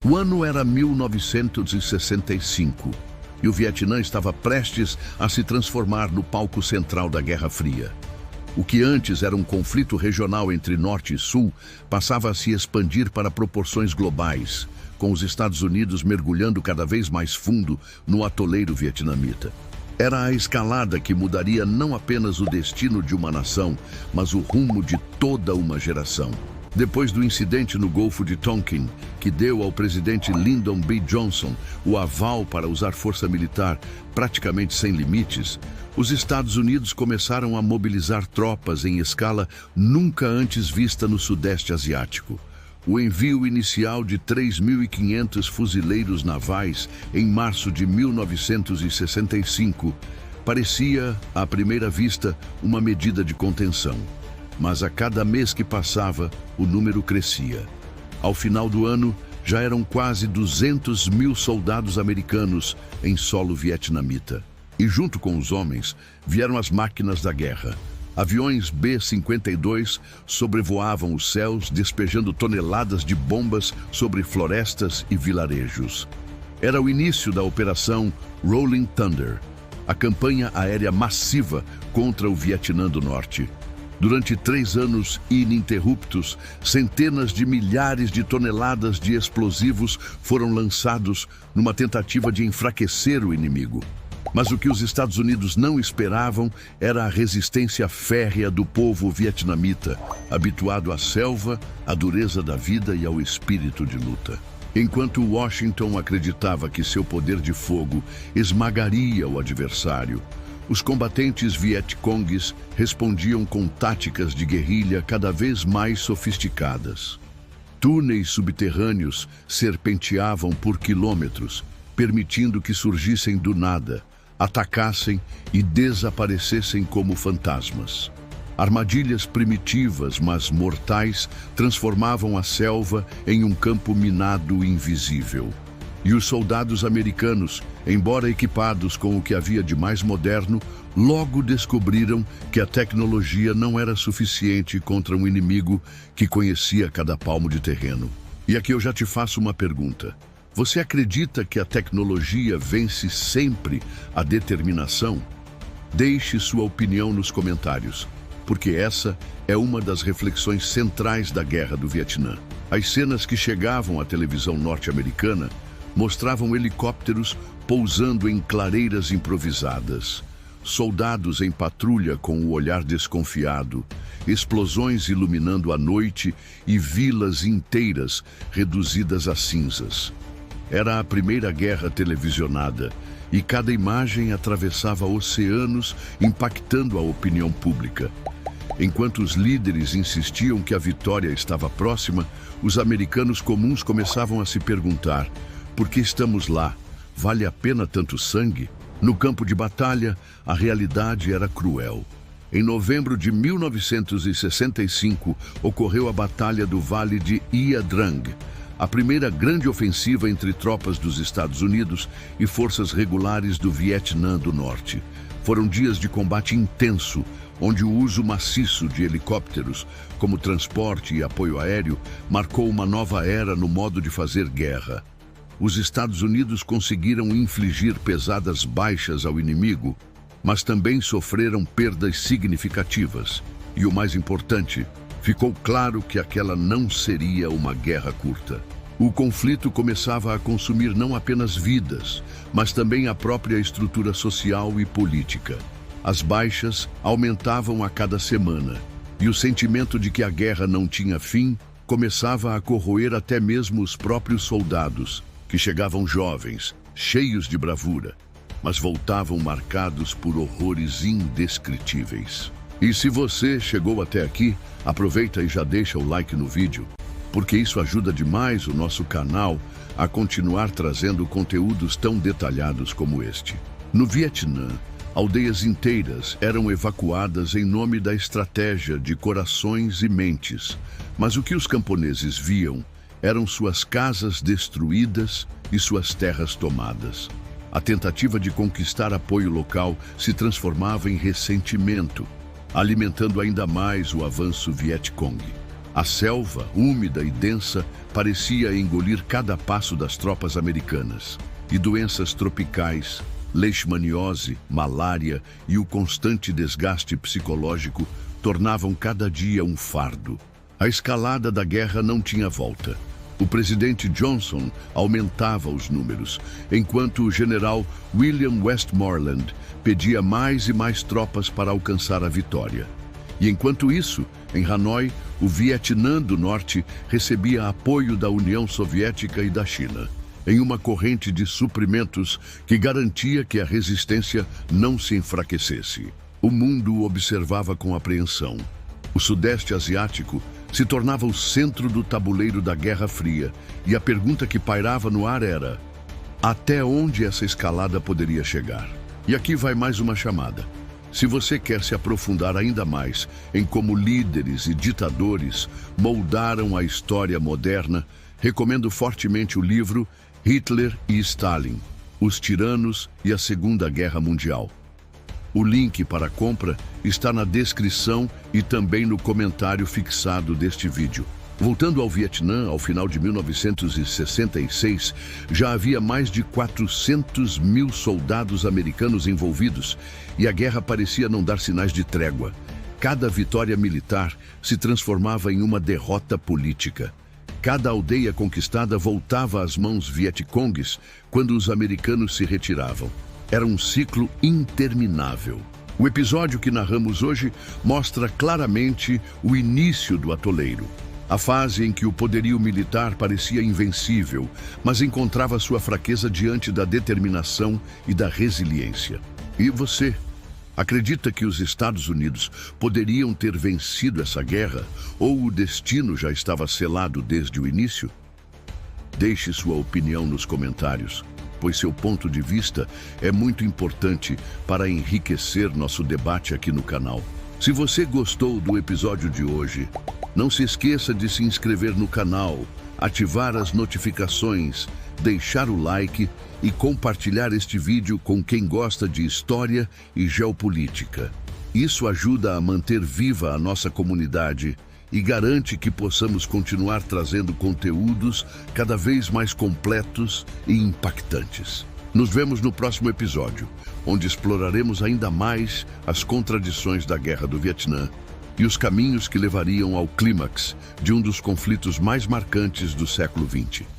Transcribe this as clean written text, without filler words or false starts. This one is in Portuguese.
O ano era 1965 e o Vietnã estava prestes a se transformar no palco central da Guerra Fria. O que antes era um conflito regional entre Norte e Sul passava a se expandir para proporções globais, com os Estados Unidos mergulhando cada vez mais fundo no atoleiro vietnamita. Era a escalada que mudaria não apenas o destino de uma nação, mas o rumo de toda uma geração. Depois do incidente no Golfo de Tonkin, que deu ao presidente Lyndon B. Johnson o aval para usar força militar praticamente sem limites, os Estados Unidos começaram a mobilizar tropas em escala nunca antes vista no Sudeste Asiático. O envio inicial de 3.500 fuzileiros navais em março de 1965 parecia, à primeira vista, uma medida de contenção. Mas a cada mês que passava, o número crescia. Ao final do ano, já eram quase 200 mil soldados americanos em solo vietnamita. E junto com os homens, vieram as máquinas da guerra. Aviões B-52 sobrevoavam os céus, despejando toneladas de bombas sobre florestas e vilarejos. Era o início da Operação Rolling Thunder, a campanha aérea massiva contra o Vietnã do Norte. Durante 3 anos ininterruptos, centenas de milhares de toneladas de explosivos foram lançados numa tentativa de enfraquecer o inimigo. Mas o que os Estados Unidos não esperavam era a resistência férrea do povo vietnamita, habituado à selva, à dureza da vida e ao espírito de luta. Enquanto Washington acreditava que seu poder de fogo esmagaria o adversário, os combatentes vietcongues respondiam com táticas de guerrilha cada vez mais sofisticadas. Túneis subterrâneos serpenteavam por quilômetros, permitindo que surgissem do nada, atacassem e desaparecessem como fantasmas. Armadilhas primitivas, mas mortais, transformavam a selva em um campo minado invisível. E os soldados americanos, embora equipados com o que havia de mais moderno, logo descobriram que a tecnologia não era suficiente contra um inimigo que conhecia cada palmo de terreno. E aqui eu já te faço uma pergunta. Você acredita que a tecnologia vence sempre a determinação? Deixe sua opinião nos comentários, porque essa é uma das reflexões centrais da Guerra do Vietnã. As cenas que chegavam à televisão norte-americana mostravam helicópteros pousando em clareiras improvisadas, soldados em patrulha com o olhar desconfiado, explosões iluminando a noite e vilas inteiras reduzidas a cinzas. Era a primeira guerra televisionada e cada imagem atravessava oceanos, impactando a opinião pública. Enquanto os líderes insistiam que a vitória estava próxima, os americanos comuns começavam a se perguntar: por que estamos lá? Vale a pena tanto sangue? No campo de batalha, a realidade era cruel. Em novembro de 1965, ocorreu a Batalha do Vale de Ia Drang, a primeira grande ofensiva entre tropas dos Estados Unidos e forças regulares do Vietnã do Norte. Foram dias de combate intenso, onde o uso maciço de helicópteros, como transporte e apoio aéreo, marcou uma nova era no modo de fazer guerra. Os Estados Unidos conseguiram infligir pesadas baixas ao inimigo, mas também sofreram perdas significativas. E o mais importante, ficou claro que aquela não seria uma guerra curta. O conflito começava a consumir não apenas vidas, mas também a própria estrutura social e política. As baixas aumentavam a cada semana, e o sentimento de que a guerra não tinha fim começava a corroer até mesmo os próprios soldados, que chegavam jovens, cheios de bravura, mas voltavam marcados por horrores indescritíveis. E se você chegou até aqui, aproveita e já deixa o like no vídeo, porque isso ajuda demais o nosso canal a continuar trazendo conteúdos tão detalhados como este. No Vietnã, aldeias inteiras eram evacuadas em nome da estratégia de corações e mentes, mas o que os camponeses viam eram suas casas destruídas e suas terras tomadas. A tentativa de conquistar apoio local se transformava em ressentimento, alimentando ainda mais o avanço Vietcong. A selva, úmida e densa, parecia engolir cada passo das tropas americanas. E doenças tropicais, leishmaniose, malária e o constante desgaste psicológico tornavam cada dia um fardo. A escalada da guerra não tinha volta. O presidente Johnson aumentava os números, enquanto o general William Westmoreland pedia mais e mais tropas para alcançar a vitória. E enquanto isso, em Hanoi, o Vietnã do Norte recebia apoio da União Soviética e da China, em uma corrente de suprimentos que garantia que a resistência não se enfraquecesse. O mundo o observava com apreensão. O Sudeste Asiático se tornava o centro do tabuleiro da Guerra Fria, e a pergunta que pairava no ar era: até onde essa escalada poderia chegar? E aqui vai mais uma chamada. Se você quer se aprofundar ainda mais em como líderes e ditadores moldaram a história moderna, recomendo fortemente o livro Hitler e Stalin, Os Tiranos e a Segunda Guerra Mundial. O link para a compra está na descrição e também no comentário fixado deste vídeo. Voltando ao Vietnã, ao final de 1966, já havia mais de 400 mil soldados americanos envolvidos e a guerra parecia não dar sinais de trégua. Cada vitória militar se transformava em uma derrota política. Cada aldeia conquistada voltava às mãos vietcongues quando os americanos se retiravam. Era um ciclo interminável. O episódio que narramos hoje mostra claramente o início do atoleiro. A fase em que o poderio militar parecia invencível, mas encontrava sua fraqueza diante da determinação e da resiliência. E você, acredita que os Estados Unidos poderiam ter vencido essa guerra, ou o destino já estava selado desde o início? Deixe sua opinião nos comentários, pois seu ponto de vista é muito importante para enriquecer nosso debate aqui no canal. Se você gostou do episódio de hoje, não se esqueça de se inscrever no canal, ativar as notificações, deixar o like e compartilhar este vídeo com quem gosta de história e geopolítica. Isso ajuda a manter viva a nossa comunidade e garante que possamos continuar trazendo conteúdos cada vez mais completos e impactantes. Nos vemos no próximo episódio, onde exploraremos ainda mais as contradições da Guerra do Vietnã e os caminhos que levariam ao clímax de um dos conflitos mais marcantes do século XX.